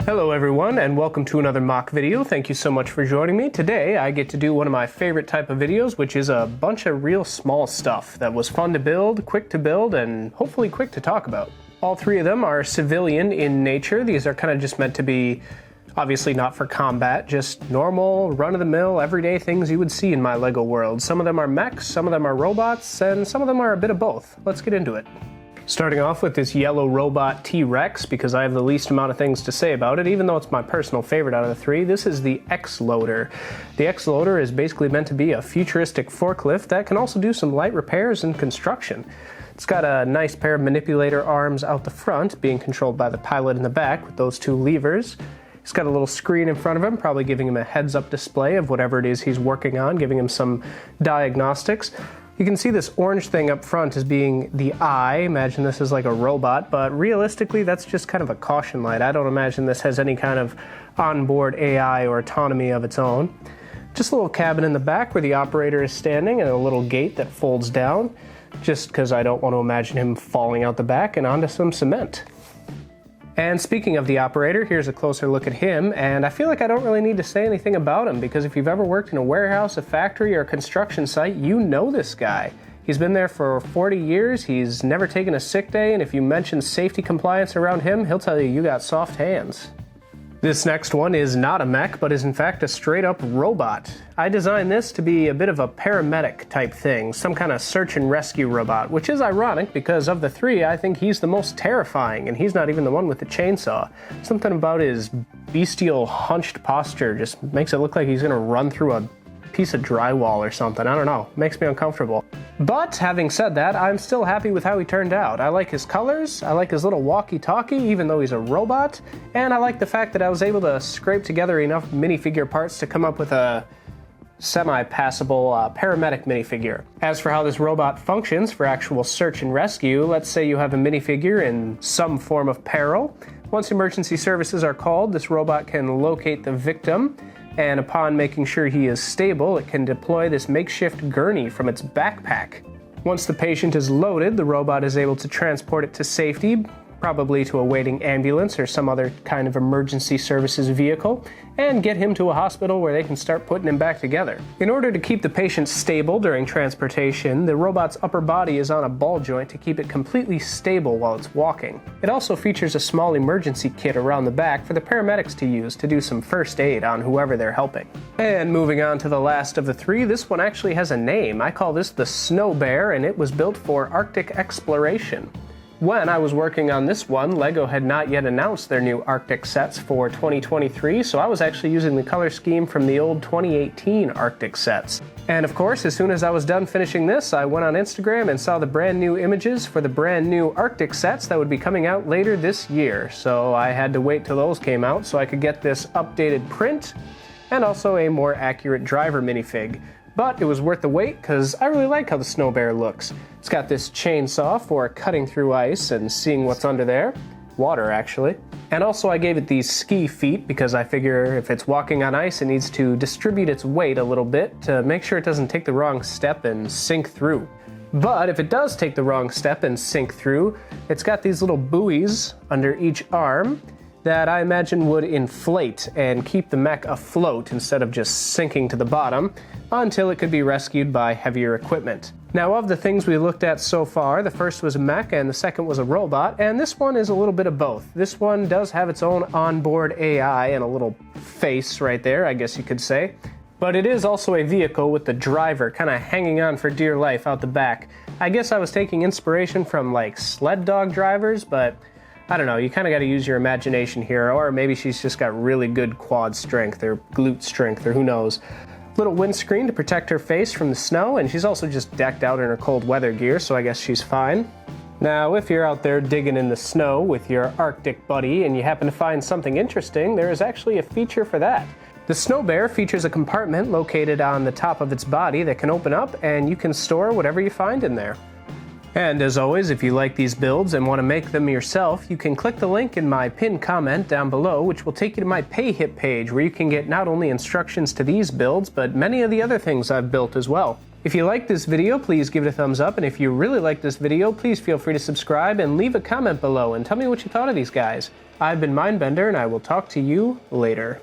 Hello everyone, and welcome to another mock video. Thank you so much for joining me. Today I get to do one of my favorite type of videos, which is a bunch of real small stuff that was fun to build, quick to build, and hopefully quick to talk about. All three of them are civilian in nature. These are kind of just meant to be, obviously not for combat, just normal, run-of-the-mill, everyday things you would see in my LEGO world. Some of them are mechs, some of them are robots, and some of them are a bit of both. Let's get into it. Starting off with this yellow robot T-Rex, because I have the least amount of things to say about it, even though it's my personal favorite out of the three. This is the X-Loader. The X-Loader is basically meant to be a futuristic forklift that can also do some light repairs and construction. It's got a nice pair of manipulator arms out the front, being controlled by the pilot in the back with those two levers. He's got a little screen in front of him, probably giving him a heads-up display of whatever it is he's working on, giving him some diagnostics. You can see this orange thing up front as being the eye. Imagine this is like a robot, but realistically that's just kind of a caution light. I don't imagine this has any kind of onboard AI or autonomy of its own. Just a little cabin in the back where the operator is standing and a little gate that folds down, just because I don't want to imagine him falling out the back and onto some cement. And speaking of the operator, here's a closer look at him, and I feel like I don't really need to say anything about him, because if you've ever worked in a warehouse, a factory, or a construction site, you know this guy. He's been there for 40 years, he's never taken a sick day, and if you mention safety compliance around him, he'll tell you you got soft hands. This next one is not a mech, but is in fact a straight-up robot. I designed this to be a bit of a paramedic type thing, some kind of search and rescue robot, which is ironic because of the three, I think he's the most terrifying, and he's not even the one with the chainsaw. Something about his bestial hunched posture just makes it look like he's gonna run through a piece of drywall or something. I don't know, makes me uncomfortable. But having said that, I'm still happy with how he turned out. I like his colors, I like his little walkie-talkie even though he's a robot, and I like the fact that I was able to scrape together enough minifigure parts to come up with a semi-passable paramedic minifigure. As for how this robot functions for actual search and rescue, let's say you have a minifigure in some form of peril. Once emergency services are called, this robot can locate the victim, and upon making sure he is stable, it can deploy this makeshift gurney from its backpack. Once the patient is loaded, the robot is able to transport it to safety, probably to a waiting ambulance or some other kind of emergency services vehicle, and get him to a hospital where they can start putting him back together. In order to keep the patient stable during transportation, the robot's upper body is on a ball joint to keep it completely stable while it's walking. It also features a small emergency kit around the back for the paramedics to use to do some first aid on whoever they're helping. And moving on to the last of the three, this one actually has a name. I call this the Snow Bear, and it was built for Arctic exploration. When I was working on this one, LEGO had not yet announced their new Arctic sets for 2023, so I was actually using the color scheme from the old 2018 Arctic sets. And of course, as soon as I was done finishing this, I went on Instagram and saw the brand new images for the brand new Arctic sets that would be coming out later this year. So I had to wait till those came out so I could get this updated print and also a more accurate driver minifig. But it was worth the wait because I really like how the Snow Bear looks. It's got this chainsaw for cutting through ice and seeing what's under there. Water, actually. And also I gave it these ski feet because I figure if it's walking on ice, it needs to distribute its weight a little bit to make sure it doesn't take the wrong step and sink through. But if it does take the wrong step and sink through, it's got these little buoys under each arm that I imagine would inflate and keep the mech afloat instead of just sinking to the bottom until it could be rescued by heavier equipment. Now, of the things we looked at so far, the first was a mech and the second was a robot, and this one is a little bit of both. This one does have its own onboard AI and a little face right there, I guess you could say. But it is also a vehicle with the driver kind of hanging on for dear life out the back. I guess I was taking inspiration from like sled dog drivers, but I don't know, you kind of got to use your imagination here, or maybe she's just got really good quad strength or glute strength, or who knows. Little windscreen to protect her face from the snow, and she's also just decked out in her cold weather gear, so I guess she's fine. Now, if you're out there digging in the snow with your Arctic buddy and you happen to find something interesting, there is actually a feature for that. The Snow Bear features a compartment located on the top of its body that can open up, and you can store whatever you find in there. And as always, if you like these builds and want to make them yourself, you can click the link in my pinned comment down below, which will take you to my PayHip page, where you can get not only instructions to these builds, but many of the other things I've built as well. If you liked this video, please give it a thumbs up, and if you really liked this video, please feel free to subscribe and leave a comment below and tell me what you thought of these guys. I've been Mindbender, and I will talk to you later.